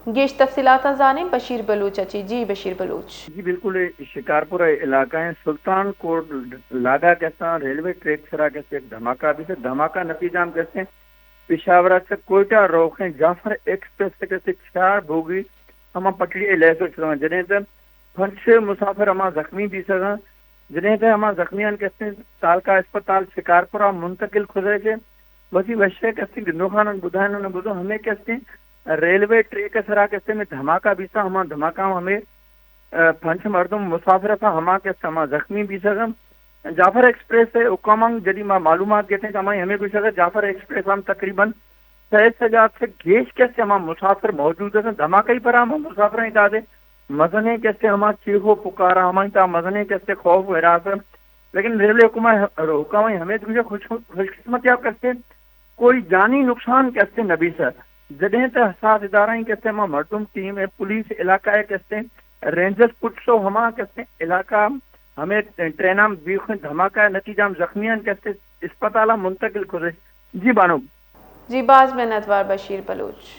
گیش تفصیلات جانیں بشیر بلوچ اچھی جی بشیر بلوچ جی بالکل شکارپور علاقہ ہے سلطان کوٹ لاگا کہتے ہیں ریلوے ٹریک سرا کہتے ہیں دھماکہ بھی سے دھماکہ نتیجہ ہم کہتے ہیں پشاور سے کوئٹہ روک ہیں جعفر ایکسپریس سے کہتے ہیں 4 بوگی ہم پٹڑی لے سو چلو جنہیں سے 5 مسافر ہم زخمی بھی سکا جنہیں سے ہم زخمیان کہتے ہیں تالکا اسپتال شکارپورہ منتقل کھدے کے بسی وشے کہتے ہیں گندو خان بدھائن نے بدھو ہمیں کہتے ہیں ریلوے ٹریک سرا کہتے ہیں دھماکہ بھی سا ہم دھماکہ ہمیں 5 مردم مسافر تھا ہما کے سما زخمی بھی سکم جعفر ایکسپریس سے اکامنگ جدی معلومات کہتے ہیں کہ ہمیں بھی سکا جعفر ایکسپریس ہم تقریباً 6,000 سے گیش کیسے ہم مسافر موجود ہیں دھماکہ ہی پر ہم مسافر ہیں دادے مزنے کیسے ہم چیخو پکارا ہمیں تا مزنے کیسے خوف ہراس لیکن ریلوے حکام ہمیں مجھے خوش قسمت آپ کرتے کوئی جانی نقصان کیسے نبی سر جدہیں تے حساس ادارہ ہی کہتے ہیں مردم ٹیم ہے پولیس علاقہ ہے کہتے ہیں رینجرز پٹسو ہما کہتے ہیں علاقہ ہمیں ٹرینام بیخ دھماکہ نتیجہ ہم زخمیان کہتے اسپتالہ منتقل کرے جی بانو جی باز میں نتوار بشیر بلوچ